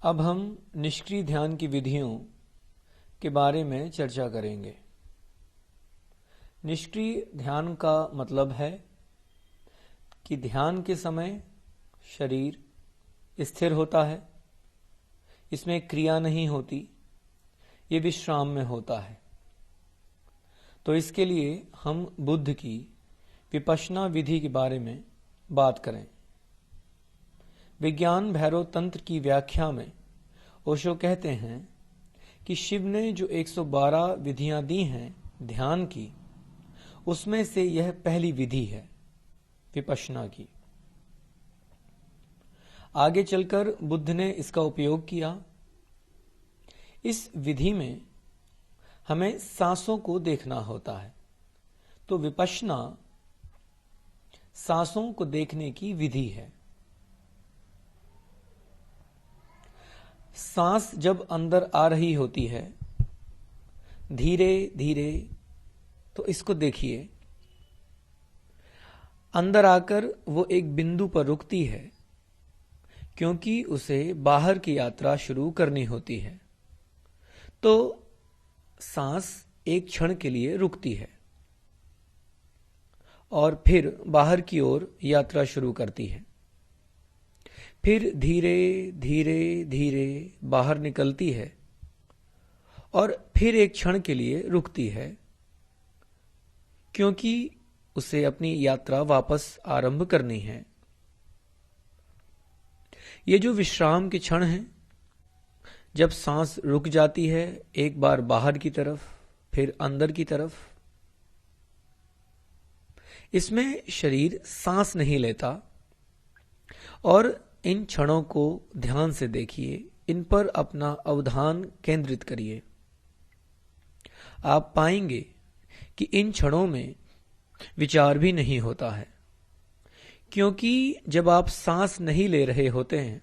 अब हम निष्क्रिय ध्यान की विधियों के बारे में चर्चा करेंगे। निष्क्रिय ध्यान का मतलब है कि ध्यान के समय शरीर स्थिर होता है, इसमें क्रिया नहीं होती, ये विश्राम में होता है। तो इसके लिए हम बुद्ध की विपश्यना विधि के बारे में बात करें। विज्ञान भैरव तंत्र की व्याख्या में ओशो कहते हैं कि शिव ने जो 112 विधियां दी हैं ध्यान की, उसमें से यह पहली विधि है विपश्यना की। आगे चलकर बुद्ध ने इसका उपयोग किया। इस विधि में हमें सांसों को देखना होता है, तो विपश्यना सांसों को देखने की विधि है। सांस जब अंदर आ रही होती है धीरे धीरे, तो इसको देखिए, अंदर आकर वो एक बिंदु पर रुकती है क्योंकि उसे बाहर की यात्रा शुरू करनी होती है। तो सांस एक क्षण के लिए रुकती है और फिर बाहर की ओर यात्रा शुरू करती है। फिर धीरे धीरे धीरे बाहर निकलती है और फिर एक क्षण के लिए रुकती है क्योंकि उसे अपनी यात्रा वापस आरंभ करनी है। ये जो विश्राम के क्षण हैं, जब सांस रुक जाती है, एक बार बाहर की तरफ फिर अंदर की तरफ, इसमें शरीर सांस नहीं लेता। और इन क्षणों को ध्यान से देखिए, इन पर अपना अवधान केंद्रित करिए। आप पाएंगे कि इन क्षणों में विचार भी नहीं होता है, क्योंकि जब आप सांस नहीं ले रहे होते हैं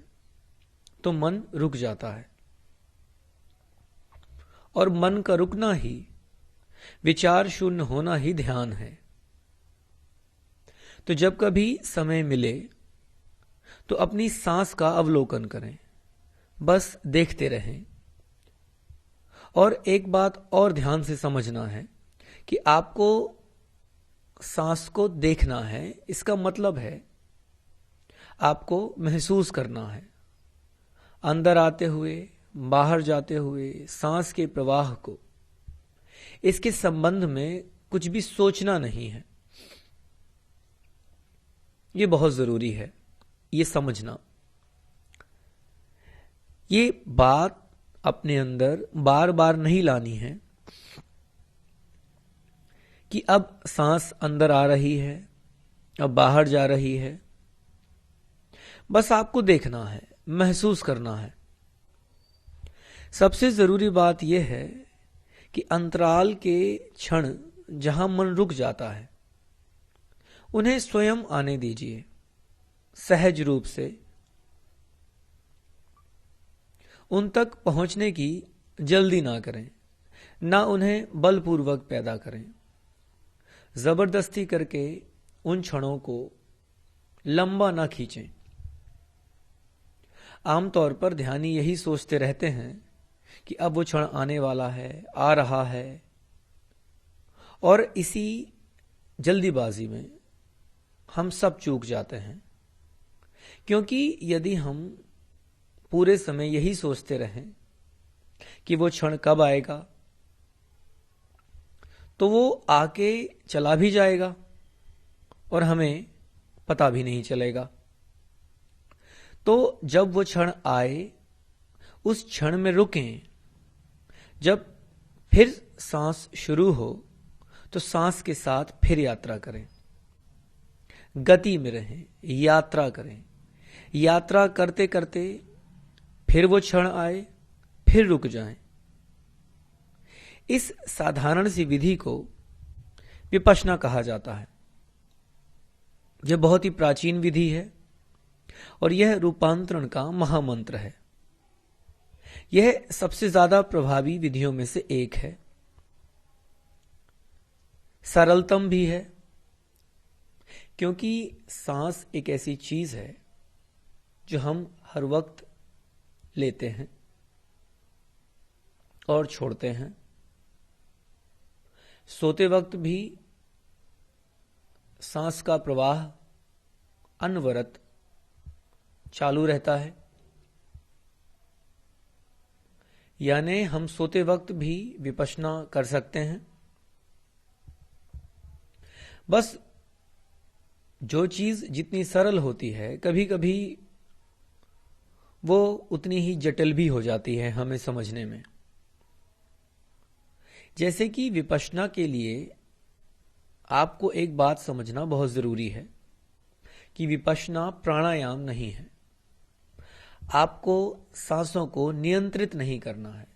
तो मन रुक जाता है और मन का रुकना ही, विचार शून्य होना ही ध्यान है। तो जब कभी समय मिले तो अपनी सांस का अवलोकन करें, बस देखते रहें। और एक बात और ध्यान से समझना है कि आपको सांस को देखना है, इसका मतलब है आपको महसूस करना है। अंदर आते हुए बाहर जाते हुए सांस के प्रवाह को, इसके संबंध में कुछ भी सोचना नहीं है। ये बहुत जरूरी है, ये समझना। ये बात अपने अंदर बार बार नहीं लानी है कि अब सांस अंदर आ रही है, अब बाहर जा रही है। बस आपको देखना है, महसूस करना है। सबसे जरूरी बात यह है कि अंतराल के क्षण जहां मन रुक जाता है, उन्हें स्वयं आने दीजिए, सहज रूप से। उन तक पहुंचने की जल्दी ना करें, ना उन्हें बलपूर्वक पैदा करें। जबरदस्ती करके उन क्षणों को लंबा ना खींचें। आमतौर पर ध्यानी यही सोचते रहते हैं कि अब वो क्षण आने वाला है, आ रहा है, और इसी जल्दीबाजी में हम सब चूक जाते हैं। क्योंकि यदि हम पूरे समय यही सोचते रहें कि वो क्षण कब आएगा, तो वो आके चला भी जाएगा और हमें पता भी नहीं चलेगा। तो जब वो क्षण आए, उस क्षण में रुकें। जब फिर सांस शुरू हो तो सांस के साथ फिर यात्रा करें, गति में रहें, यात्रा करें। यात्रा करते करते फिर वो क्षण आए, फिर रुक जाएं। इस साधारण सी विधि को विपश्यना कहा जाता है। यह बहुत ही प्राचीन विधि है और यह रूपांतरण का महामंत्र है। यह सबसे ज्यादा प्रभावी विधियों में से एक है, सरलतम भी है, क्योंकि सांस एक ऐसी चीज है जो हम हर वक्त लेते हैं और छोड़ते हैं। सोते वक्त भी सांस का प्रवाह अनवरत चालू रहता है, यानी हम सोते वक्त भी विपश्यना कर सकते हैं। बस जो चीज जितनी सरल होती है, कभी कभी वो उतनी ही जटिल भी हो जाती है हमें समझने में। जैसे कि विपश्यना के लिए आपको एक बात समझना बहुत जरूरी है कि विपश्यना प्राणायाम नहीं है। आपको सांसों को नियंत्रित नहीं करना है,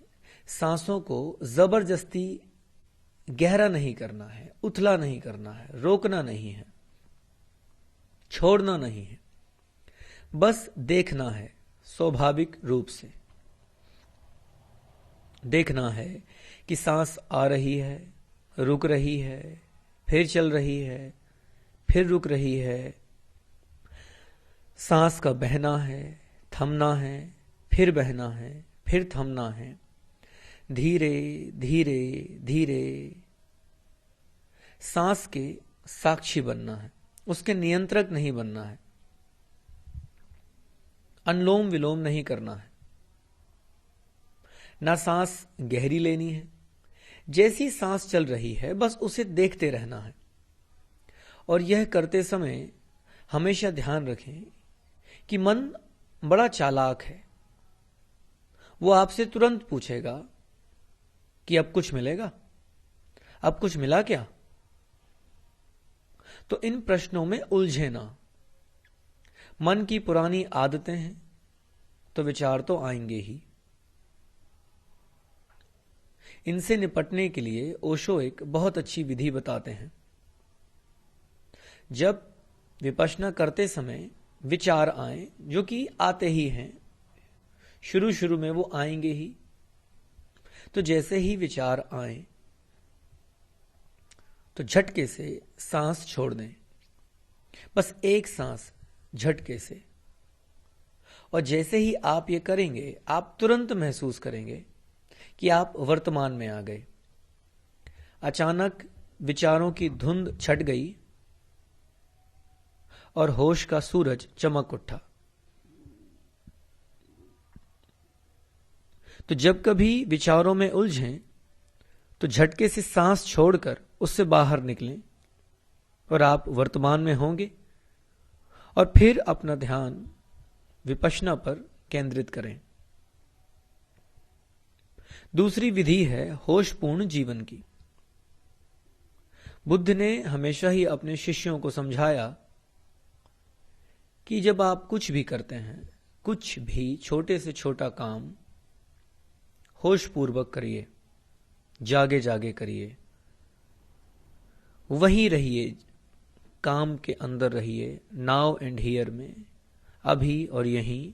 सांसों को जबरदस्ती गहरा नहीं करना है, उथला नहीं करना है, रोकना नहीं है, छोड़ना नहीं है, बस देखना है। स्वाभाविक रूप से देखना है कि सांस आ रही है, रुक रही है, फिर चल रही है, फिर रुक रही है। सांस का बहना है, थमना है, फिर बहना है, फिर थमना है। धीरे धीरे धीरे सांस के साक्षी बनना है, उसके नियंत्रक नहीं बनना है। अनुलोम विलोम नहीं करना है, ना सांस गहरी लेनी है। जैसी सांस चल रही है बस उसे देखते रहना है। और यह करते समय हमेशा ध्यान रखें कि मन बड़ा चालाक है। वो आपसे तुरंत पूछेगा कि अब कुछ मिलेगा, अब कुछ मिला क्या? तो इन प्रश्नों में उलझे ना। मन की पुरानी आदतें हैं तो विचार तो आएंगे ही। इनसे निपटने के लिए ओशो एक बहुत अच्छी विधि बताते हैं। जब विपश्यना करते समय विचार आए, जो कि आते ही हैं, शुरू शुरू में वो आएंगे ही, तो जैसे ही विचार आए तो झटके से सांस छोड़ दें, बस एक सांस झटके से। और जैसे ही आप ये करेंगे आप तुरंत महसूस करेंगे कि आप वर्तमान में आ गए। अचानक विचारों की धुंध छट गई और होश का सूरज चमक उठा। तो जब कभी विचारों में उलझें तो झटके से सांस छोड़कर उससे बाहर निकलें और आप वर्तमान में होंगे। और फिर अपना ध्यान विपश्यना पर केंद्रित करें। दूसरी विधि है होशपूर्ण जीवन की। बुद्ध ने हमेशा ही अपने शिष्यों को समझाया कि जब आप कुछ भी करते हैं, कुछ भी छोटे से छोटा काम होशपूर्वक करिए, जागे जागे करिए, वहीं रहिए, काम के अंदर रहिए, नाउ एंड हियर में, अभी और यहीं।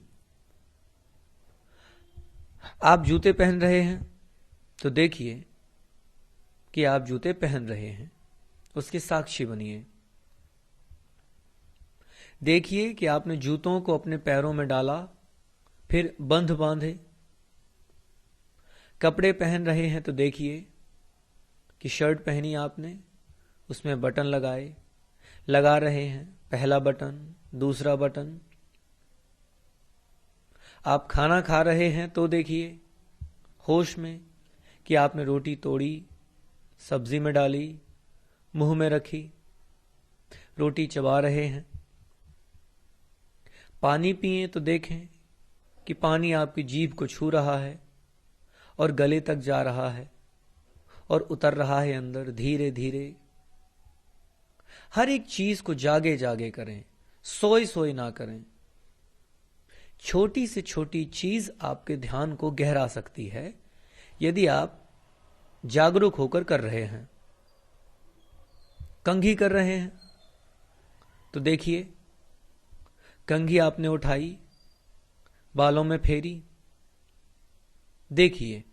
आप जूते पहन रहे हैं तो देखिए कि आप जूते पहन रहे हैं, उसके साक्षी बनिए। देखिए कि आपने जूतों को अपने पैरों में डाला, फिर बंध बांधे। कपड़े पहन रहे हैं तो देखिए कि शर्ट पहनी आपने, उसमें बटन लगाए, लगा रहे हैं, पहला बटन, दूसरा बटन। आप खाना खा रहे हैं तो देखिए होश में कि आपने रोटी तोड़ी, सब्जी में डाली, मुंह में रखी, रोटी चबा रहे हैं। पानी पिए तो देखें कि पानी आपकी जीभ को छू रहा है और गले तक जा रहा है और उतर रहा है अंदर धीरे धीरे। हर एक चीज को जागे जागे करें, सोए सोए ना करें। छोटी से छोटी चीज आपके ध्यान को गहरा सकती है यदि आप जागरूक होकर कर रहे हैं। कंघी कर रहे हैं तो देखिए, कंघी आपने उठाई, बालों में फेरी, देखिए।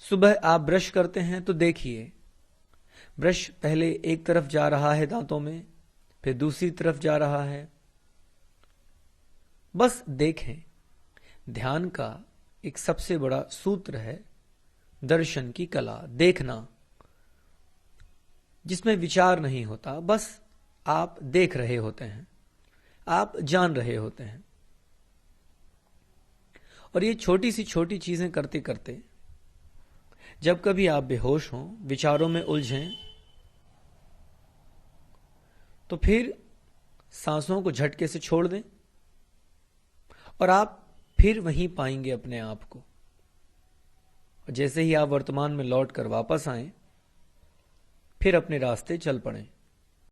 सुबह आप ब्रश करते हैं तो देखिए, ब्रश पहले एक तरफ जा रहा है दांतों में, फिर दूसरी तरफ जा रहा है। बस देखें, ध्यान का एक सबसे बड़ा सूत्र है दर्शन की कला, देखना, जिसमें विचार नहीं होता, बस आप देख रहे होते हैं, आप जान रहे होते हैं। और ये छोटी सी छोटी चीजें करते करते जब कभी आप बेहोश हों, विचारों में उलझें, तो फिर सांसों को झटके से छोड़ दें और आप फिर वहीं पाएंगे अपने आप को। और जैसे ही आप वर्तमान में लौट कर वापस आएं, फिर अपने रास्ते चल पड़ें।